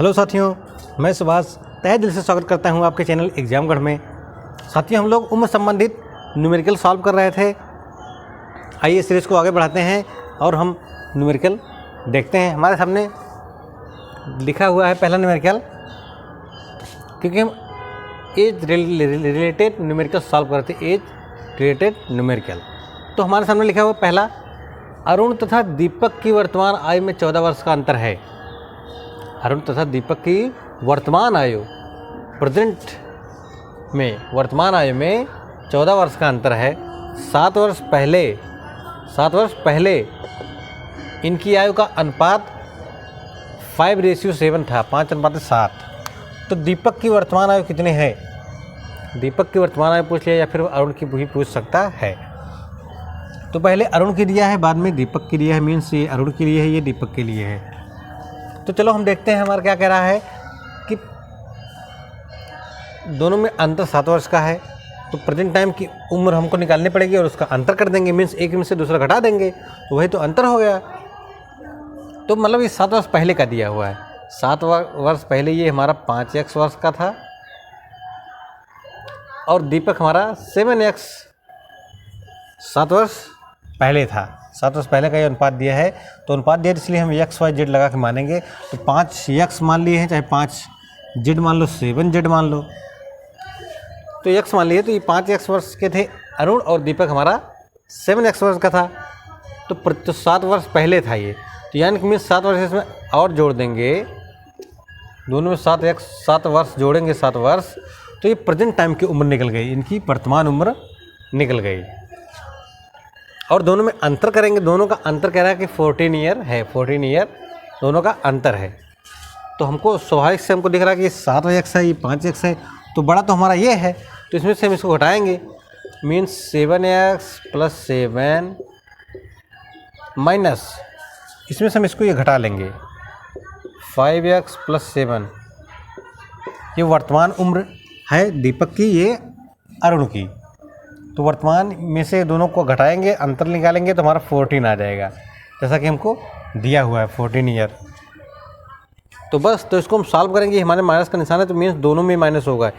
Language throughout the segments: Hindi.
हेलो साथियों, मैं सुभाष तहे दिल से स्वागत करता हूं आपके चैनल एग्जामगढ़ में। साथियों, हम लोग उम्र संबंधित न्यूमेरिकल सॉल्व कर रहे थे। आइए सीरीज़ को आगे बढ़ाते हैं और हम न्यूमेरिकल देखते हैं। हमारे सामने लिखा हुआ है पहला न्यूमेरिकल, क्योंकि हम एज रिलेटेड न्यूमेरिकल सॉल्व कर रहे थे। एज रिलेटेड न्यूमेरिकल, तो हमारे सामने लिखा हुआ पहला, अरुण तथा दीपक की वर्तमान आयु में 14 वर्ष का अंतर है। अरुण तथा दीपक की वर्तमान आयु, प्रेजेंट में वर्तमान आयु में 14 वर्ष का अंतर है। 7 वर्ष पहले इनकी आयु का अनुपात 5:7 था, 5:7। तो दीपक की वर्तमान आयु कितनी है? दीपक की वर्तमान आयु पूछ लिया या फिर अरुण की भी पूछ सकता है। तो पहले अरुण की दिया है, बाद में दीपक की दिया है। मीन्स ये अरुण के लिए है, ये दीपक के लिए है। तो चलो हम देखते हैं हमारा क्या कह रहा है कि दोनों में अंतर 7 वर्ष का है। तो प्रेजेंट टाइम की उम्र हमको निकालनी पड़ेगी और उसका अंतर कर देंगे। मीन्स एक में से दूसरा घटा देंगे, तो वही तो अंतर हो गया। तो मतलब ये 7 वर्ष पहले का दिया हुआ है। 7 वर्ष पहले ये हमारा 5x वर्ष का था और दीपक हमारा 7x 7 वर्ष पहले था। 7 वर्ष पहले का ये अनुपात दिया है। तो अनुपात दिया इसलिए हम XYZ लगा के मानेंगे। तो 5x मान लिए हैं, चाहे 5Z मान लो, 7Z मान लो, तो x मान लिए। तो ये 5x वर्ष के थे अरुण और दीपक हमारा 7x वर्ष का था। तो 7 वर्ष पहले था ये। तो यानी कि 7 वर्ष इसमें और जोड़ देंगे, दोनों में 7 वर्ष जोड़ेंगे, 7 वर्ष। तो ये प्रेजेंट टाइम की उम्र निकल गई, इनकी वर्तमान उम्र निकल गई। और दोनों में अंतर करेंगे, दोनों का अंतर कह रहा है कि 14 ईयर है, 14 ईयर दोनों का अंतर है। तो हमको स्वाभाविक से हमको दिख रहा है कि ये 7x है, ये 5x है, तो बड़ा तो हमारा ये है। तो इसमें से हम इसको घटाएंगे। मीन्स 7x + 7 माइनस, इसमें से हम इसको ये घटा लेंगे 5x + 7। ये वर्तमान उम्र है दीपक की, ये अरुण की। तो वर्तमान में से दोनों को घटाएंगे, अंतर निकालेंगे तो हमारा 14 आ जाएगा, जैसा कि हमको दिया हुआ है 14 ईयर। तो बस, तो इसको हम सॉल्व करेंगे। हमारे माइनस का निशान है, तो मीन्स दोनों में माइनस होगा।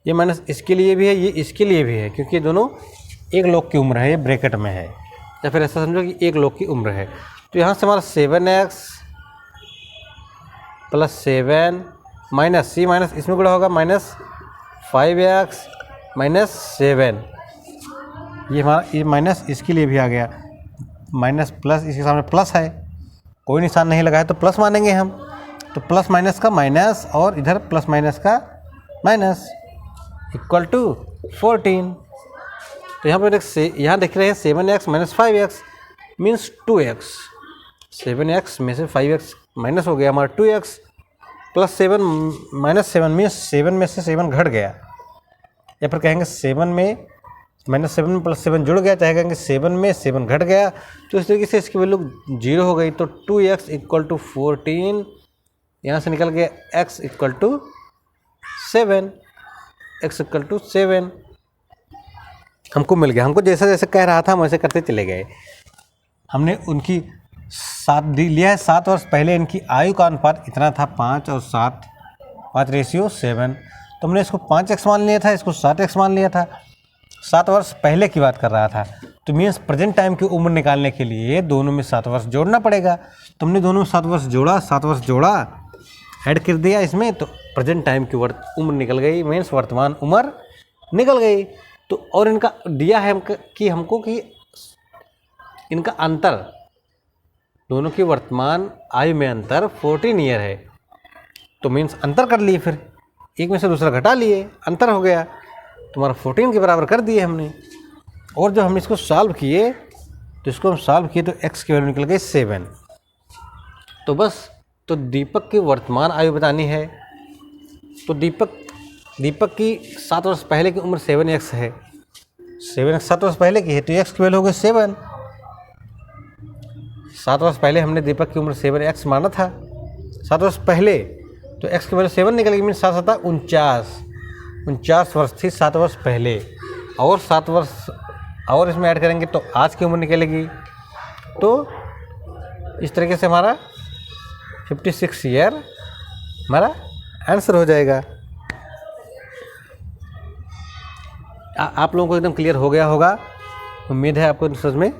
ये माइनस इसके लिए भी है, ये इसके लिए भी है, क्योंकि ये दोनों एक लोग की उम्र है, ये ब्रैकेट में है। या फिर ऐसा समझो कि एक लोग की उम्र है। तो यहाँ से हमारा 7x + 7 माइनस सी माइनस इसमें गुणा होगा, -5x - 7। ये हमारा ये माइनस इसके लिए भी आ गया, माइनस प्लस इसके सामने प्लस है, कोई निशान नहीं लगा है तो प्लस मानेंगे हम। तो प्लस माइनस का माइनस और इधर प्लस माइनस का माइनस इक्वल टू 14। तो यहाँ पर यहाँ देख रहे हैं 7x - 5x means 2x। 7x में से 5x माइनस हो गया हमारा 2x + 7 - 7 मीन्स 7 में से 7 घट गया। या फिर कहेंगे 7 में -7 + 7 जुड़ गया, चाहे कहेंगे 7 में 7 घट गया। तो इस तरीके से इसकी वैल्यू 0 हो गई। तो 2x = 14, यहाँ से निकल गया x = 7, x = 7 हमको मिल गया। हमको जैसा जैसे कह रहा था हम वैसे करते चले गए। हमने उनकी 7 लिया है। 7 वर्ष पहले इनकी आयु का अनुपात इतना था, 5 और 7, 5:7। तो हमने इसको 5x मान लिया था, इसको 7x मान लिया था। 7 वर्ष पहले की बात कर रहा था। तो मीन्स प्रेजेंट टाइम की उम्र निकालने के लिए दोनों में 7 वर्ष जोड़ना पड़ेगा। तो हमने दोनों में 7 वर्ष जोड़ा, 7 वर्ष जोड़ा, ऐड कर दिया इसमें, तो प्रेजेंट टाइम की उम्र निकल गई। मीन्स वर्तमान उम्र निकल गई। तो और इनका दिया है हमको कि इनका अंतर, दोनों की वर्तमान आयु में अंतर 14 ईयर है। तो मीन्स अंतर कर लिए, फिर एक में से दूसरा घटा लिए, अंतर हो गया, तुम्हारा 14 के बराबर कर दिए हमने। और जब हम इसको सॉल्व किए तो इसको हम सॉल्व किए तो x की वैल्यू निकल गई 7। तो बस, तो दीपक की वर्तमान आयु बतानी है। तो दीपक की 7 वर्ष पहले की उम्र 7x है। 7x 7 वर्ष पहले की है, तो x की वैल्यू हो गई 7। 7 वर्ष पहले हमने दीपक की उम्र 7x माना था 7 वर्ष पहले, तो x की वैल्यू 7 निकलेगी। मीन 7 7 49 वर्ष थी 7 वर्ष पहले। और 7 वर्ष और इसमें ऐड करेंगे तो आज की उम्र निकलेगी। तो इस तरीके से हमारा 56 ईयर हमारा आंसर हो जाएगा। आप लोगों को एकदम क्लियर हो गया होगा, उम्मीद है आपको समझ में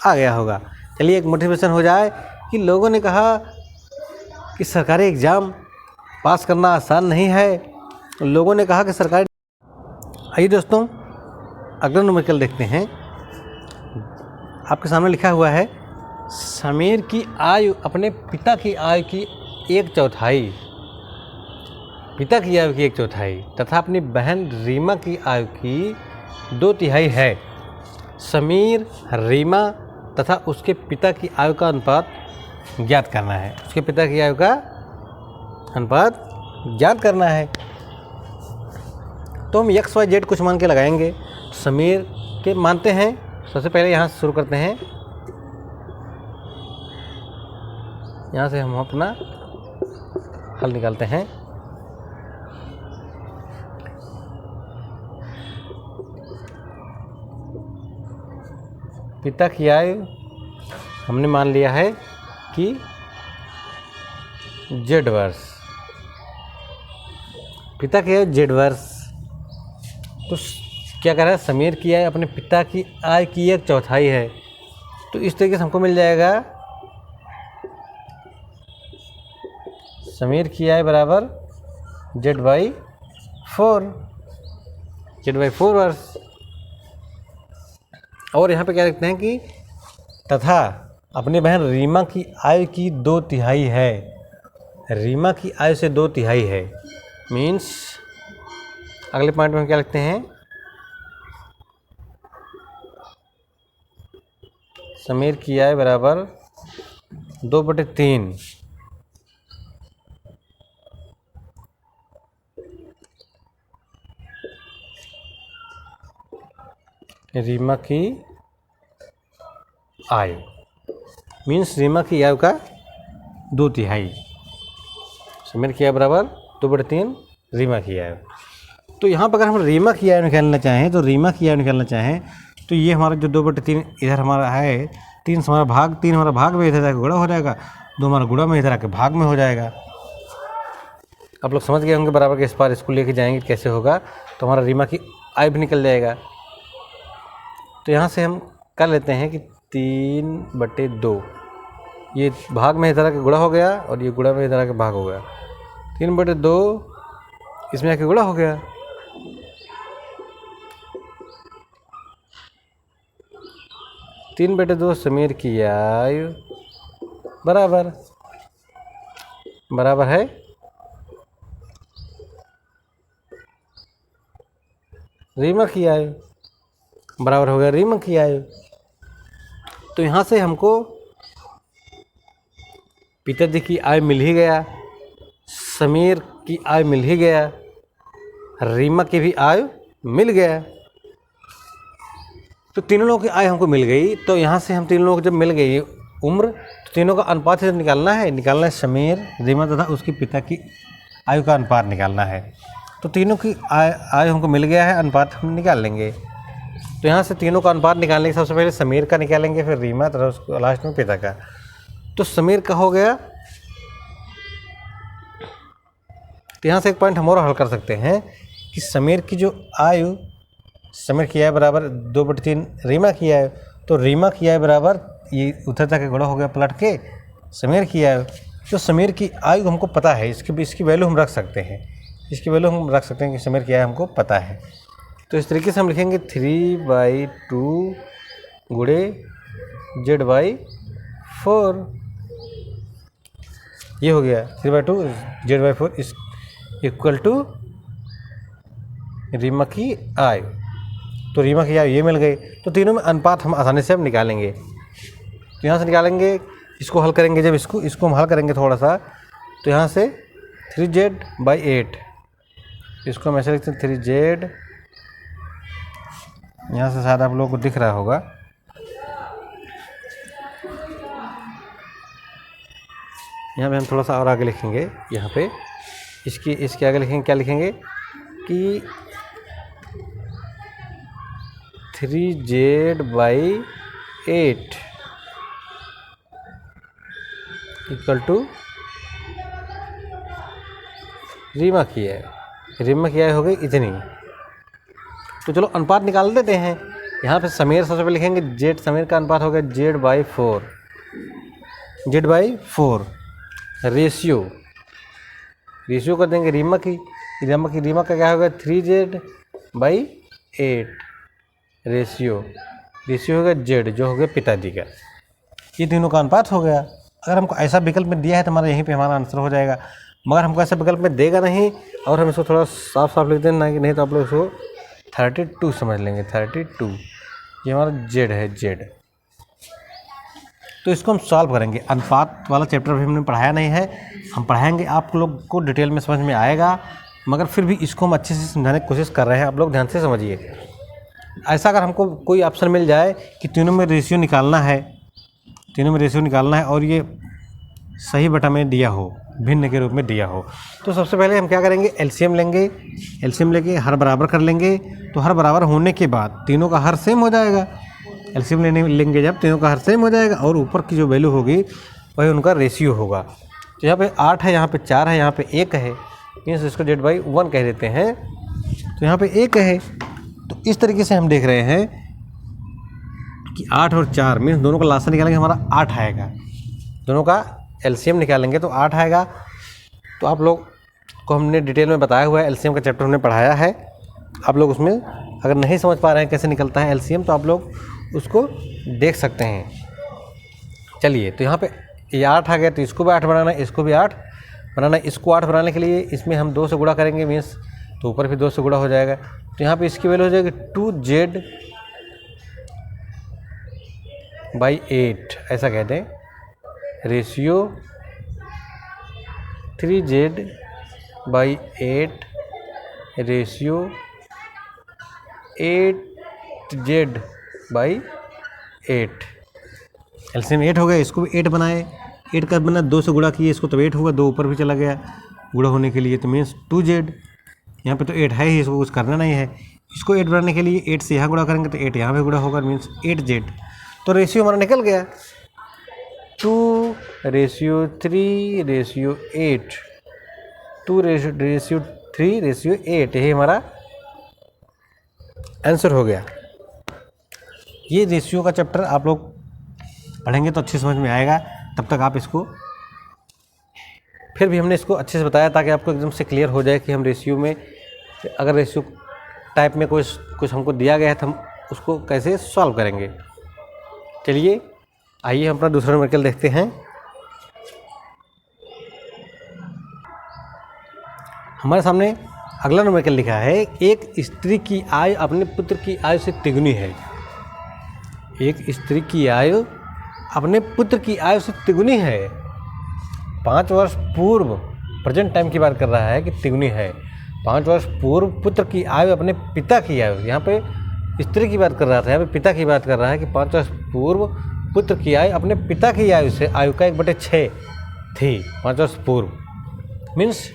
आ गया होगा। चलिए एक मोटिवेशन हो जाए कि लोगों ने कहा कि सरकारी एग्ज़ाम पास करना आसान नहीं है। लोगों ने कहा कि सरकारी, आइए दोस्तों अगला न्यूमेरिकल देखते हैं। आपके सामने लिखा हुआ है समीर की आयु अपने पिता की आयु की 1/4, पिता की आयु की 1/4 तथा अपनी बहन रीमा की आयु की 2/3 है। समीर, रीमा तथा उसके पिता की आयु का अनुपात ज्ञात करना है। उसके पिता की आयु का अनुपात ज्ञात करना है। तो हम XYZ कुछ मान के लगाएंगे। समीर के मानते हैं, सबसे पहले यहाँ से शुरू करते हैं। यहाँ से हम अपना हल निकालते हैं। पिता की आयु हमने मान लिया है कि Z वर्ष, पिता की आयु Z वर्ष। तो क्या कह रहा है, समीर की आयु अपने पिता की आयु की 1/4 है। तो इस तरीके से हमको मिल जाएगा समीर की आयु बराबर Z/4, Z/4 वर्ष। और यहाँ पे क्या लिखते हैं कि तथा अपनी बहन रीमा की आयु की 2/3 है। रीमा की आयु से 2/3 है, मीन्स अगले पॉइंट में क्या लिखते हैं, समीर की आयु बराबर 2/3 रीमा की आयु, मीन्स रीमा की आयु का 2/3। समीर की आयु बराबर 2/3 रीमा की आयु। तो यहाँ पर अगर हम रीमा की आयु निकालना चाहें तो ये हमारा जो 2/3 इधर हमारा है, 3 हमारा भाग में इधर जाकर गुणा हो जाएगा, 2 हमारा गुणा में इधर आकर भाग में हो जाएगा। आप लोग समझ गए होंगे बराबर के इस पार स्कूल लेके जाएंगे कैसे होगा। तो हमारा रीमा की आयु भी निकल जाएगा। तो यहाँ से हम कर लेते हैं कि 3/2, ये भाग में इधर आके गुणा हो गया और ये गुणा में इधर आके भाग हो गया। 3/2 इसमें आके गुणा हो गया। तीन बटे दो समीर की आयु बराबर है रीमा की आयु, बराबर हो गया रीमा की आयु। तो यहाँ से हमको पिताजी की आयु मिल ही गया, समीर की आयु मिल ही गया, रीमा की भी आयु मिल गया। तो तीनों लोगों की आयु हमको मिल गई। तो यहाँ से हम तीनों लोग जब मिल गई उम्र, तो तीनों का अनुपात से निकालना है समीर, रीमा तथा उसके पिता की आयु का अनुपात निकालना है। तो तीनों की आयु हमको मिल गया है, अनुपात हम निकाल लेंगे। तो यहाँ से तीनों का अनुपात निकालने के सबसे पहले समीर का निकालेंगे, फिर रीमा तथा उसको लास्ट में पिता का। तो समीर का हो गया। तो यहाँ से एक पॉइंट हम और हल कर सकते हैं कि समीर की जो आयु, समीर की आयु बराबर 2/3 रीमा की आयु। तो रीमा की आयु बराबर ये उधर तक गुणा हो गया पलट के समीर की आयु। जो समीर की आयु हमको पता है, इसकी वैल्यू हम रख सकते हैं, कि समीर की आयु हमको पता है। तो इस तरीके से हम लिखेंगे 3/2 गुणे Z/4, ये हो गया 3/2 Z/4 इस इक्वल टू रीमा की आयु। तो रीमा की आयु ये मिल गई। तो तीनों में अनुपात हम आसानी से अब निकालेंगे। तो यहाँ से निकालेंगे, इसको हल करेंगे, जब इसको हम हल करेंगे थोड़ा सा, तो यहाँ से 3Z/8, इसको हम ऐसे लिखते हैं 3Z, यहाँ से शायद आप लोगों को दिख रहा होगा, यहाँ पे हम थोड़ा सा और आगे लिखेंगे। यहाँ पे इसके आगे लिखेंगे, क्या लिखेंगे कि 3Z/8 इक्वल टू रीमा की आयु, रीमा की आयु हो गई इतनी। तो चलो अनुपात निकाल देते हैं। यहाँ पे समीर सबसे पहले लिखेंगे जेड, समीर का अनुपात हो गया Z/4, Z/4। रेशियो कर देंगे रीमा का क्या होगा 3Z/8। रेशियो हो गया Z, जो हो गया पिताजी का। ये तीनों का अनुपात हो गया। अगर हमको ऐसा विकल्प में दिया है तो हमारा यहीं पे हमारा आंसर हो जाएगा, मगर हमको ऐसा विकल्प में देगा नहीं। और हम इसको थोड़ा साफ साफ लिख देना कि नहीं तो आप लोग इसको 32 समझ लेंगे। 32 ये हमारा Z है, Z। तो इसको हम सॉल्व करेंगे। अनुपात वाला चैप्टर भी हमने पढ़ाया नहीं है, हम पढ़ाएंगे, आप लोग को डिटेल में समझ में आएगा, मगर फिर भी इसको हम अच्छे से समझाने की कोशिश कर रहे हैं। आप लोग ध्यान से समझिए। ऐसा अगर हमको कोई ऑप्शन मिल जाए कि तीनों में रेशियो निकालना है और ये सही बटा में दिया हो, भिन्न के रूप में दिया हो, तो सबसे पहले हम क्या करेंगे, एलसीएम लेके हर बराबर कर लेंगे। तो हर बराबर होने के बाद तीनों का हर सेम हो जाएगा। एलसीएम लेंगे जब तीनों का हर सेम हो जाएगा और ऊपर की जो वैल्यू होगी वही उनका रेशियो होगा। तो यहाँ पे 8 है, यहाँ पे 4 है, यहाँ पे 1 है, मीन्स इसको Z/1 कह देते हैं। तो यहाँ पे 1 है। तो इस तरीके से हम देख रहे हैं कि 8 और 4 मीन्स दोनों का लासा निकालेंगे हमारा 8 आएगा। दोनों का एलसीएम निकालेंगे तो 8 आएगा। तो आप लोग को हमने डिटेल में बताया हुआ है, एलसीएम का चैप्टर हमने पढ़ाया है। आप लोग उसमें अगर नहीं समझ पा रहे हैं कैसे निकलता है एलसीएम, तो आप लोग उसको देख सकते हैं। चलिए, तो यहाँ पे ये 8 आ गया, तो इसको भी 8 बनाना है, इसको भी 8 बनाना है। इसको 8 बनाने के लिए इसमें हम 2 से गुणा करेंगे, मीन्स तो ऊपर भी 2 से गुणा हो जाएगा। तो यहाँ पे इसकी वैल्यू हो जाएगी 2Z/8, ऐसा कहते हैं। Ratio 3Z/8 ratio 8Z/8। LCM 8 हो गया, इसको भी 8 बनाए। 8 का बना 2 से गुणा किए, इसको तो 8 होगा, 2 ऊपर भी चला गया गुणा होने के लिए, तो मीन्स 2Z। यहाँ पे तो 8 है ही, इसको कुछ करना नहीं है। इसको 8 बनाने के लिए 8 से यहाँ गुणा करेंगे तो 8 यहाँ पे गुणा होगा, मीन्स 8Z। तो रेशियो हमारा निकल गया 2/3/8, 2/3/8, यही हमारा आंसर हो गया। ये रेशियो का चैप्टर आप लोग पढ़ेंगे तो अच्छी समझ में आएगा। तब तक आप इसको, फिर भी हमने इसको अच्छे से बताया ताकि आपको एकदम से क्लियर हो जाए कि हम रेशियो में, अगर रेशियो टाइप में कुछ हमको दिया गया है तो हम उसको कैसे सॉल्व करेंगे। चलिए आइए हम अपना दूसरा न्यूमेरिकल देखते हैं। हमारे सामने अगला न्यूमेरिकल लिखा है, एक स्त्री की आयु अपने पुत्र की आयु से तिगुनी है। एक स्त्री की आयु अपने पुत्र की आयु से तिगुनी है। 5 वर्ष पूर्व, प्रेजेंट टाइम की बात कर रहा है कि तिगुनी है। 5 वर्ष पूर्व पुत्र की आयु अपने पिता की आयु, यहाँ पे स्त्री की बात कर रहा था, यहाँ पे पिता की बात कर रहा है कि 5 वर्ष पूर्व पुत्र की आयु अपने पिता की आयु से, आयु का 1/6 थी 5 वर्ष पूर्व। मीन्स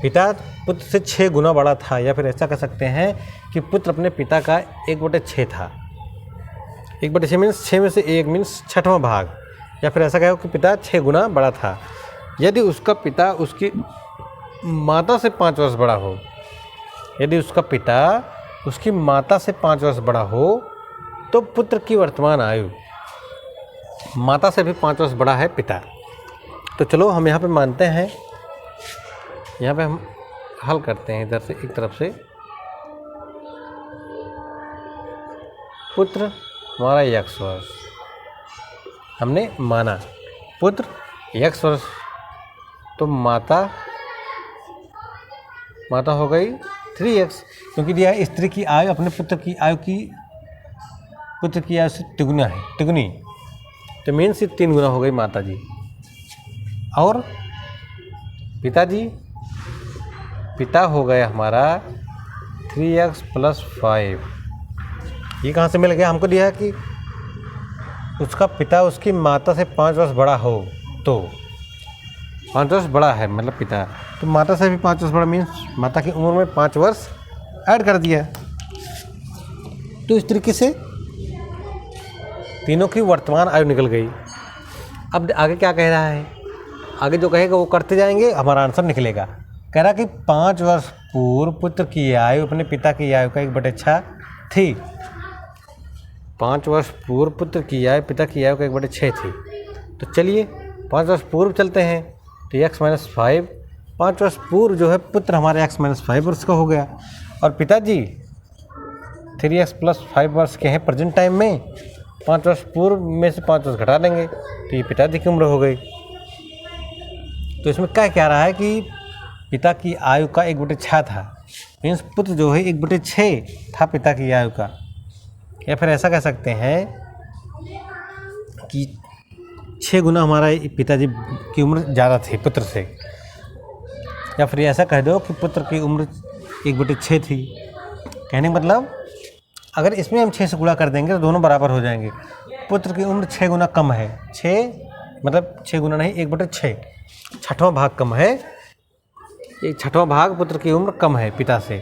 पिता पुत्र से 6 गुना बड़ा था, या फिर ऐसा कह सकते हैं कि पुत्र अपने पिता का 1/6 था। 1/6 मीन्स 6 में से 1 मीन्स 6वां भाग, या फिर ऐसा कहो कि पिता 6 गुना बड़ा था। यदि उसका पिता उसकी माता से 5 वर्ष बड़ा हो, यदि उसका पिता उसकी माता से 5 वर्ष बड़ा हो, तो पुत्र की वर्तमान आयु माता से भी 5 वर्ष बड़ा है पिता। तो चलो हम यहाँ पे मानते हैं, यहाँ पे हम हल करते हैं इधर से, एक तरफ से पुत्र हमारा x वर्ष, हमने माना पुत्र x वर्ष, तो माता हो गई 3x, क्योंकि दिया है स्त्री की आयु अपने पुत्र की आयु से तिगुनी, तो मीन्स 3 गुना हो गई माता जी। और पिता हो गया हमारा 3x + 5। ये कहाँ से मिल गया, हमको दिया है कि उसका पिता उसकी माता से 5 वर्ष बड़ा हो, तो 5 वर्ष बड़ा है मतलब पिता, तो माता से भी 5 वर्ष बड़ा, मीन्स माता की उम्र में 5 वर्ष ऐड कर दिया। तो इस तरीके से तीनों की वर्तमान आयु निकल गई। अब आगे क्या कह रहा है, आगे जो कहेगा वो करते जाएंगे, हमारा आंसर निकलेगा। कह रहा कि 5 वर्ष पूर्व पुत्र की आयु अपने पिता की आयु का 1/6 थी। 5 वर्ष पूर्व पुत्र की आयु पिता की आयु का 1/6 थी। तो चलिए 5 वर्ष पूर्व चलते हैं, तो x - 5, 5 वर्ष पूर्व जो है पुत्र हमारे x - 5 वर्ष का हो गया, और पिताजी 3x + 5 वर्ष के हैं प्रेजेंट टाइम में। 5 वर्ष पूर्व में से 5 वर्ष घटा देंगे तो ये पिताजी की उम्र हो गई। तो इसमें क्या रहा है कि पिता की आयु का 1/6 था, मीन्स पुत्र जो है 1/6 था पिता की आयु का। या फिर ऐसा कह सकते हैं कि 6 गुना हमारा पिताजी की उम्र ज़्यादा थी पुत्र से। या फिर ऐसा कह दो कि पुत्र की उम्र 1/6 थी। कहने का मतलब अगर इसमें हम 6 से गुणा कर देंगे तो दोनों बराबर हो जाएंगे। पुत्र की उम्र 6 गुना कम है, 6 मतलब 6 गुना नहीं 1/6, 6वां भाग कम है। ये 6वां भाग पुत्र की उम्र कम है पिता से,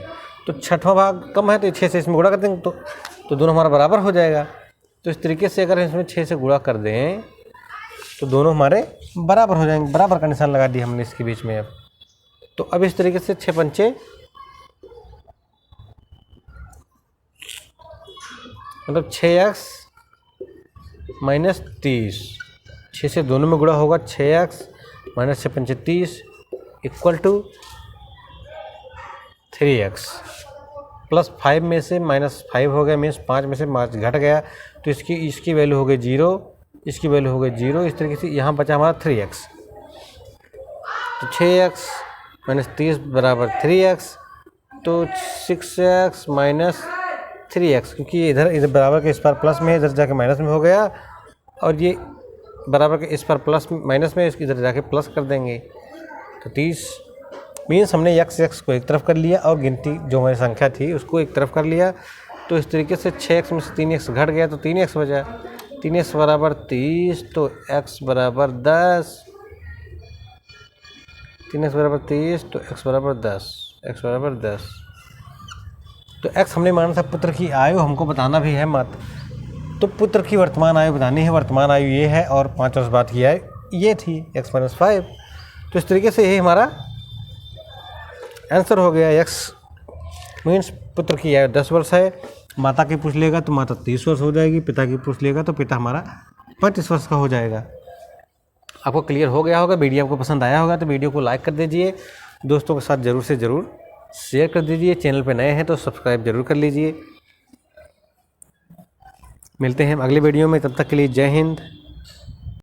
तो 6वां भाग कम है तो 6 से इसमें गुणा कर देंगे तो दोनों हमारा बराबर हो जाएगा। तो इस तरीके से अगर इसमें 6 से गुणा कर दें तो दोनों हमारे बराबर हो जाएंगे। बराबर का निशान लगा दिया हमने इसके बीच में। अब तो अब इस तरीके से 6 पंचे मतलब 6x - 30, 6 से दोनों में गुणा होगा। 6x - 6 पंचे 30 = 3x प्लस 5 में से -5 हो गया, मीन्स 5 में से 5 घट गया, तो इसकी वैल्यू हो गई 0, इसकी वैल्यू हो गई 0। इस तरीके से यहाँ बचा हमारा 3x। तो 6x - 30 = 3x, तो 6x - 3x, क्योंकि इधर बराबर के इस पर प्लस में है, इधर जाके माइनस में हो गया, और ये बराबर के इस पर प्लस माइनस में, इसकी इधर जाके प्लस कर देंगे। तो 30 मीन्स हमने x को एक तरफ कर लिया और गिनती जो हमारी संख्या थी उसको एक तरफ कर लिया। तो इस तरीके से 6x में से 3x घट गया तो 3x बचा। 3x = 30, तो x = 10। 3x = 30 तो x = 10, x = 10। तो x हमने माना था पुत्र की आयु, हमको बताना भी है मत। तो पुत्र की वर्तमान आयु बतानी है, वर्तमान आयु ये है और 5 वर्ष बाद की आयु ये थी x - 5। तो इस तरीके से यही हमारा आंसर हो गया। x मीन्स पुत्र की आयु 10 वर्ष है। माता की पूछ लेगा तो माता 30 वर्ष हो जाएगी, पिता की पूछ लेगा तो पिता हमारा 35 वर्ष का हो जाएगा। आपको क्लियर हो गया होगा। वीडियो आपको पसंद आया होगा तो वीडियो को लाइक कर दीजिए, दोस्तों के साथ ज़रूर से ज़रूर शेयर कर दीजिए। चैनल पे नए हैं तो सब्सक्राइब जरूर कर लीजिए। मिलते हैं अगले वीडियो में, तब तक के लिए जय हिंद।